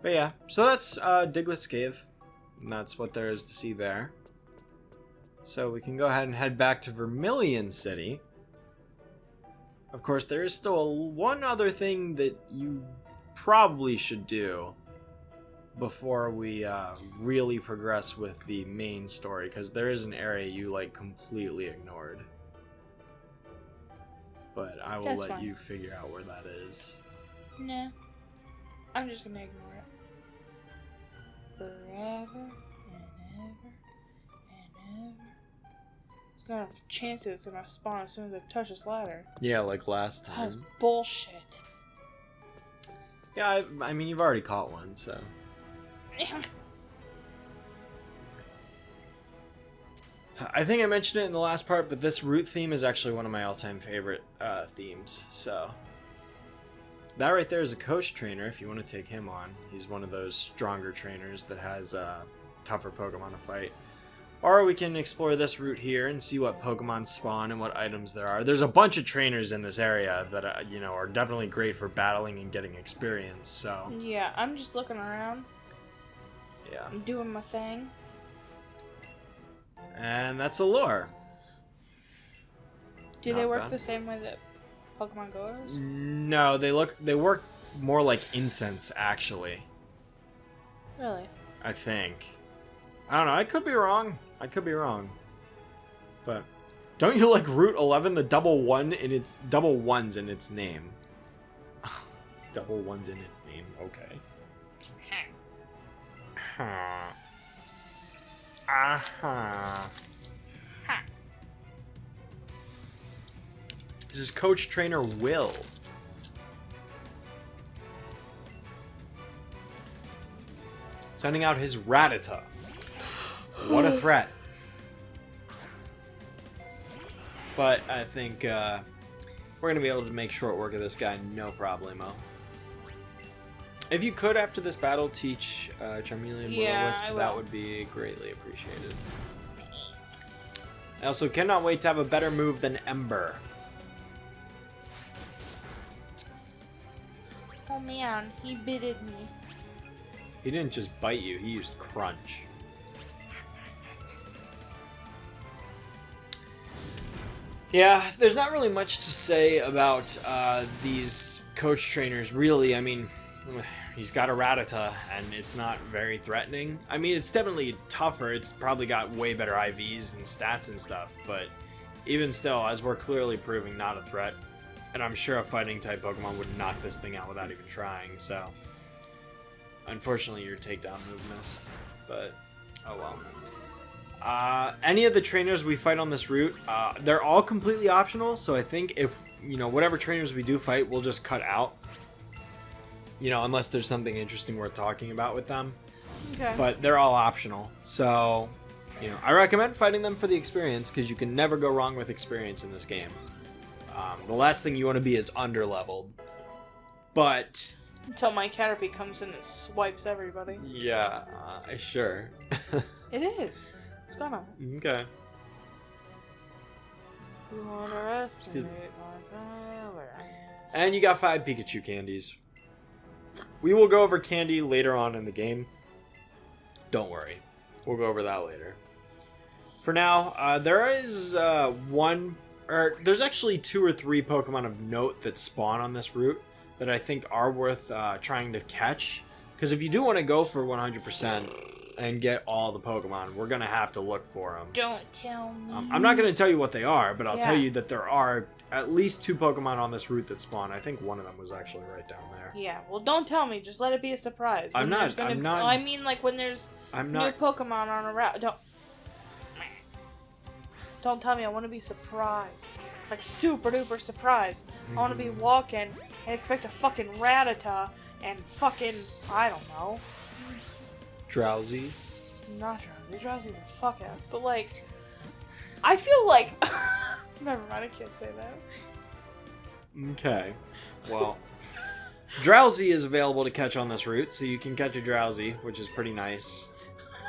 But yeah, so that's Diglett's Cave. And that's what there is to see there. So we can go ahead and head back to Vermilion City. Of course, there is still one other thing that you probably should do before we really progress with the main story, because there is an area you like completely ignored. But I will let you figure out where that is. Nah. I'm just gonna ignore it. Forever and ever and ever. There's not a chance that it's gonna spawn as soon as I touch this ladder. Yeah, like last time. That's bullshit. Yeah, I mean, you've already caught one, so. I think I mentioned it in the last part, but this route theme is actually one of my all-time favorite themes, so. That right there is a coach trainer, if you want to take him on. He's one of those stronger trainers that has tougher Pokemon to fight. Or we can explore this route here and see what Pokemon spawn and what items there are. There's a bunch of trainers in this area that, are definitely great for battling and getting experience, so. Yeah, I'm just looking around. Yeah. I'm doing my thing. And that's a lure. Do they work the same way that Pokemon Go is? No, they work more like incense, actually. Really? I think. I don't know, I could be wrong. But don't you like Route 11, the double ones in its name? Double ones in its name, okay. This is Coach Trainer Will. Sending out his Rattata. What a threat. But I think we're going to be able to make short work of this guy, no problemo. If you could, after this battle, teach Charmeleon Will-O-Wisp, that would be greatly appreciated. I also cannot wait to have a better move than Ember. Oh man, he bitted me. He didn't just bite you, he used Crunch. Yeah, there's not really much to say about these coach trainers, really. I mean, he's got a Rattata, and it's not very threatening. I mean, it's definitely tougher. It's probably got way better IVs and stats and stuff, but even still, as we're clearly proving, not a threat. And I'm sure a fighting-type Pokemon would knock this thing out without even trying, so. Unfortunately, your takedown move missed, but oh well. Any of the trainers we fight on this route, they're all completely optional, so I think if, whatever trainers we do fight, we'll just cut out. Unless there's something interesting worth talking about with them. Okay. But they're all optional, so, I recommend fighting them for the experience, because you can never go wrong with experience in this game. The last thing you want to be is underleveled. But... Until my Caterpie comes in and swipes everybody. Yeah, sure. It is. It's gonna. Okay. You underestimate my power. And you got 5 Pikachu candies. We will go over candy later on in the game. Don't worry. We'll go over that later. For now, there is there's actually 2 or 3 Pokemon of note that spawn on this route that I think are worth trying to catch. Because if you do want to go for 100% and get all the Pokemon, we're going to have to look for them. Don't tell me. I'm not going to tell you what they are, but I'll tell you that there are at least 2 Pokemon on this route that spawn. I think one of them was actually right down there. Yeah, well, don't tell me. Just let it be a surprise. I'm not. I mean, like, when there's new Pokemon on a route. Don't tell me. I want to be surprised. Like, super duper surprised. I want to be walking and expect a fucking Rattata and fucking, I don't know. Drowsy. Not Drowsy. Drowsy's a fuck ass. But, like, I feel like... Never mind, I can't say that. Okay. Well, Drowsy is available to catch on this route, so you can catch a Drowsy, which is pretty nice.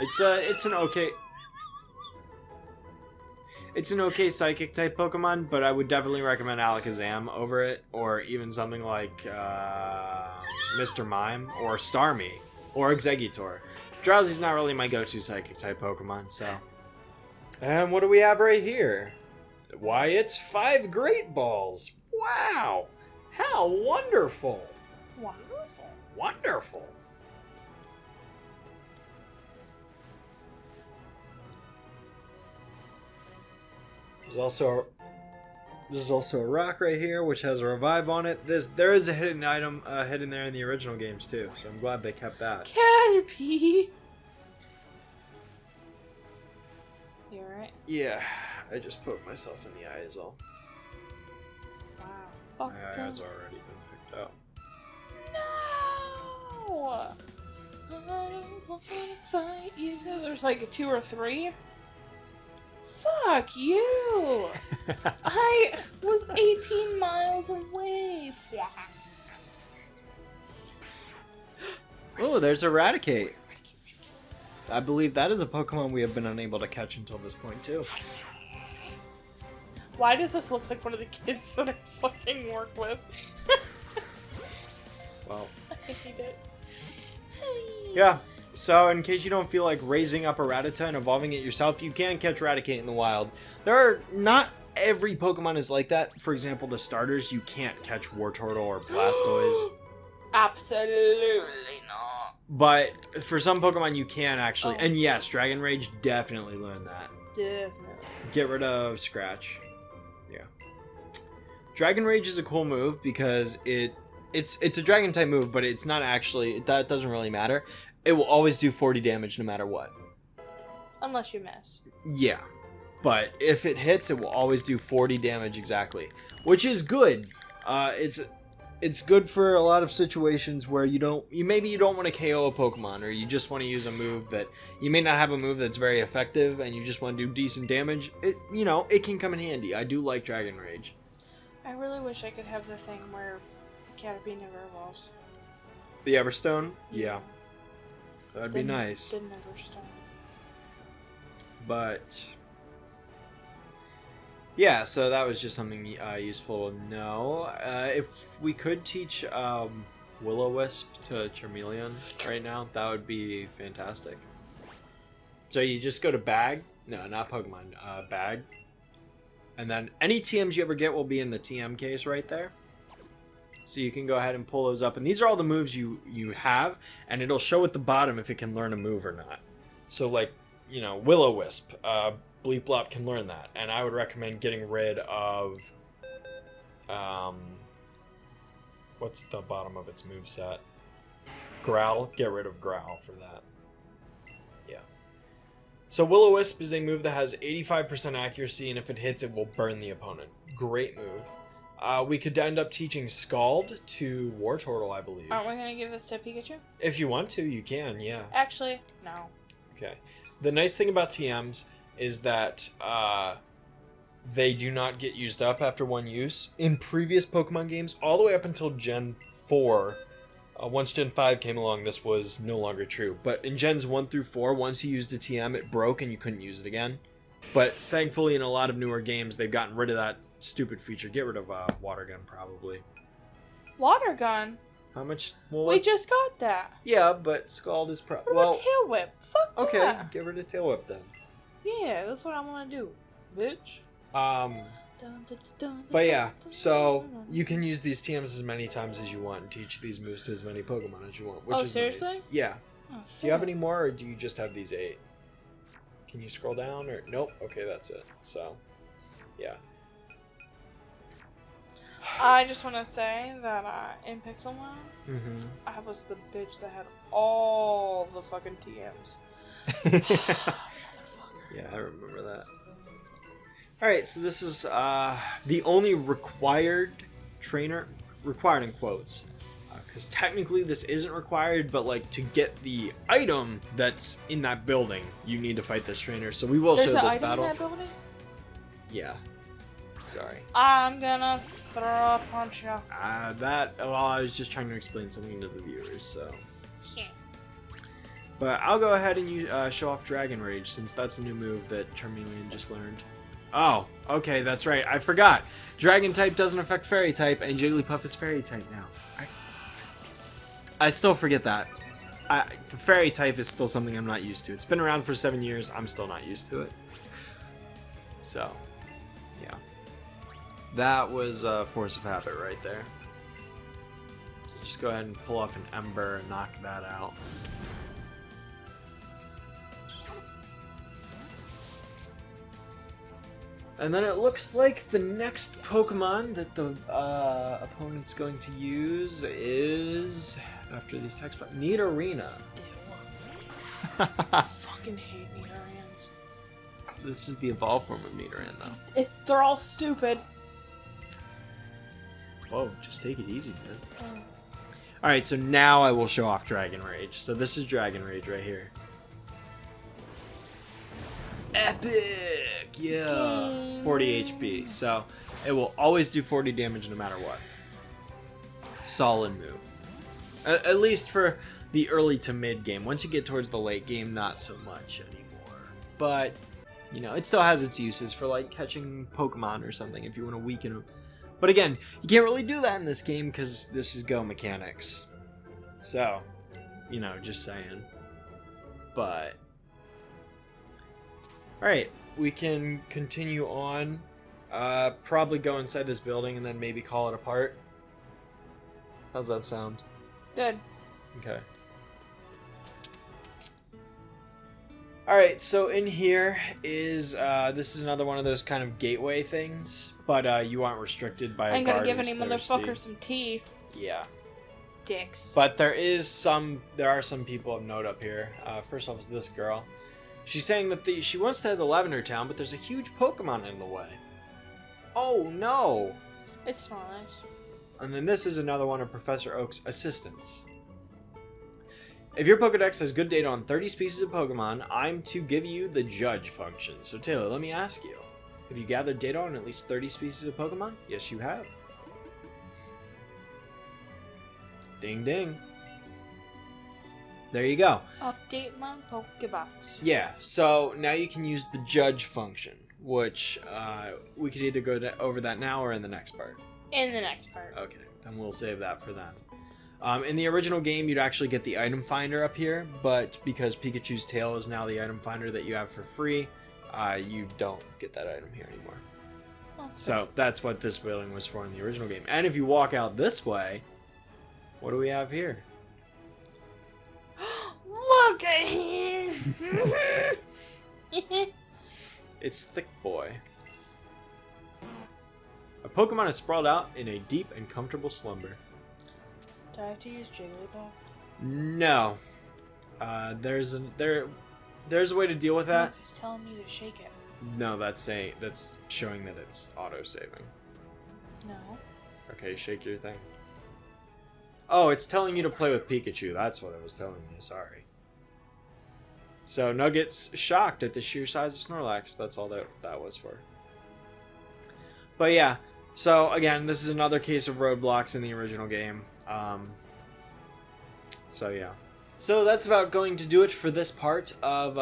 It's an okay psychic type Pokemon, but I would definitely recommend Alakazam over it, or even something like Mr. Mime or Starmie. or Exeggutor. Drowsy's not really my go-to Psychic type Pokemon, so. And what do we have right here? Why, it's 5 Great Balls. Wow! How wonderful! Wonderful. Wonderful! There's also a rock right here, which has a revive on it. There is a hidden item hidden there in the original games too, so I'm glad they kept that. Caterpie. You alright? Yeah, I just poked myself in the eye is all. Wow. My Fuck eye has already been picked up. No! I don't wanna fight you. There's like 2 or 3. Fuck you! I was 18 miles away. Oh, there's Eradicate. I believe that is a Pokemon we have been unable to catch until this point too. Why does this look like one of the kids that I fucking work with? Well. I hate it. Yeah. So, in case you don't feel like raising up a Rattata and evolving it yourself, you can catch Raticate in the wild. There are not every Pokemon is like that. For example, the starters, you can't catch Wartortle or Blastoise. Absolutely not. But for some Pokemon, you can actually. Oh. And yes, Dragon Rage definitely learned that. Definitely. Get rid of Scratch. Yeah. Dragon Rage is a cool move because it's a Dragon type move, but it's not actually. That doesn't really matter. It will always do 40 damage no matter what. Unless you miss. Yeah. But if it hits, it will always do 40 damage exactly. Which is good. It's good for a lot of situations where maybe you don't want to KO a Pokemon, or you just want to use a move that you may not have a move that's very effective and you just want to do decent damage. It can come in handy. I do like Dragon Rage. I really wish I could have the thing where Caterpie never evolves. The Everstone? Yeah. That'd be nice. The Neverstone. But yeah, so that was just something useful to know. If we could teach Will-O-Wisp to Charmeleon right now, that would be fantastic. So you just go to Bag. No, not Pokemon. Bag. And then any TMs you ever get will be in the TM case right there. So you can go ahead and pull those up. And these are all the moves you have. And it'll show at the bottom if it can learn a move or not. So like, Will-O-Wisp. Bleep Blop can learn that. And I would recommend getting rid of... what's the bottom of its moveset? Growl. Get rid of Growl for that. Yeah. So Will-O-Wisp is a move that has 85% accuracy. And if it hits, it will burn the opponent. Great move. We could end up teaching Scald to Wartortle, I believe. Aren't we going to give this to Pikachu? If you want to, you can, yeah. Actually, no. Okay. The nice thing about TMs is that they do not get used up after one use. In previous Pokemon games, all the way up until Gen 4, once Gen 5 came along, this was no longer true. But in Gens 1 through 4, once you used a TM, it broke and you couldn't use it again. But thankfully, in a lot of newer games, they've gotten rid of that stupid feature. Get rid of Water Gun, probably. Water Gun? How much? Well, We just got that. yeah, but Scald is What about Tail Whip? Fuck okay, that. get rid of Tail Whip then. Yeah, that's what I want to do, bitch. But yeah, so you can use these TMs as many times as you want and teach these moves to as many Pokemon as you want, which is seriously? nice. Yeah. Oh, Do you have any more, or do you just have these 8? Can you scroll down, or nope? Okay, that's it. So, yeah. I just want to say that in Pixelmon, I was the bitch that had all the fucking TMs. Yeah, I remember that. Alright, so this is the only required trainer, required in quotes, because technically this isn't required, but like to get the item that's in that building, you need to fight this trainer. So we will show this battle. In that building? Yeah. Sorry. I'm gonna throw a punch you. I was just trying to explain something to the viewers, so. But I'll go ahead and show off Dragon Rage, since that's a new move that Charmeleon just learned. Oh, okay, that's right. I forgot. Dragon type doesn't affect Fairy type, and Jigglypuff is Fairy type now. I still forget that. The fairy type is still something I'm not used to. It's been around for 7 years. I'm still not used to it. So, yeah. That was Force of Habit right there. So just go ahead and pull off an Ember and knock that out. And then it looks like the next Pokemon that the opponent's going to use is, after these text boxes, Nidorina. Ew. Fucking hate Nidorans. This is the evolved form of Nidoran, though. They're all stupid. Whoa, just take it easy, man. Oh. Alright, so now I will show off Dragon Rage. So this is Dragon Rage right here. Epic! Yeah! 40 HP. So it will always do 40 damage no matter what. Solid move. At least for the early to mid game. Once you get towards the late game, not so much anymore. But, you know, it still has its uses for, like, catching Pokemon or something if you want to weaken them. But again, you can't really do that in this game because this is Go mechanics. So, you know, just saying. But... Alright, we can continue on. Probably go inside this building and then maybe call it apart. How's that sound? Good. Okay. Alright, so in here is, this is another one of those kind of gateway things, but you aren't restricted by a I'm gonna guard give who's any thirsty. motherfucker some tea. Yeah. Dicks. But there are some people of note up here. First off is this girl. She's saying that she wants to head to Lavender Town, but there's a huge Pokemon in the way. Oh no! It's not nice. And then this is another one of Professor Oak's assistants. If your Pokedex has good data on 30 species of Pokemon, I'm to give you the Judge function. So Taylor, let me ask you. Have you gathered data on at least 30 species of Pokemon? Yes, you have. Ding ding. There you go. Update my Pokebox. Yeah, so now you can use the Judge function, which we could either go over that now or in the next part. In the next part. Okay, then we'll save that for then. In the original game, you'd actually get the item finder up here, but because Pikachu's tail is now the item finder that you have for free, you don't get that item here anymore. So that's what this building was for in the original game. And if you walk out this way, what do we have here? Look at him! It's Thick Boy. A Pokemon is sprawled out in a deep and comfortable slumber. Do I have to use Jigglypuff? No. There's a way to deal with that. Look, it's telling me to shake it. No, that's showing that it's auto-saving. No. Okay, shake your thing. Oh, it's telling you to play with Pikachu. That's what it was telling me. Sorry. So Nugget's shocked at the sheer size of Snorlax. That's all that was for. But yeah. So again, this is another case of roadblocks in the original game. So yeah. So that's about going to do it for this part of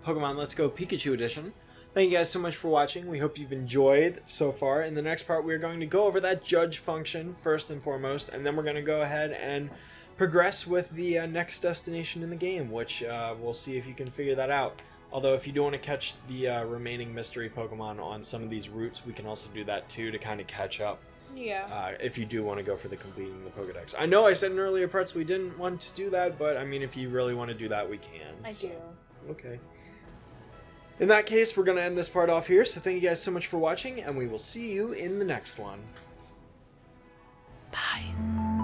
Pokemon Let's Go Pikachu Edition. Thank you guys so much for watching. We hope you've enjoyed so far. In the next part, we're going to go over that Judge function first and foremost, and then we're going to go ahead and progress with the next destination in the game, which we'll see if you can figure that out. Although if you do want to catch the remaining mystery Pokemon on some of these routes, we can also do that too to kind of catch up. Yeah. If you do want to go for the completing the Pokedex. I know I said in earlier parts we didn't want to do that, but I mean, if you really want to do that, we can. I do. Okay. In that case, we're going to end this part off here, so thank you guys so much for watching, and we will see you in the next one. Bye.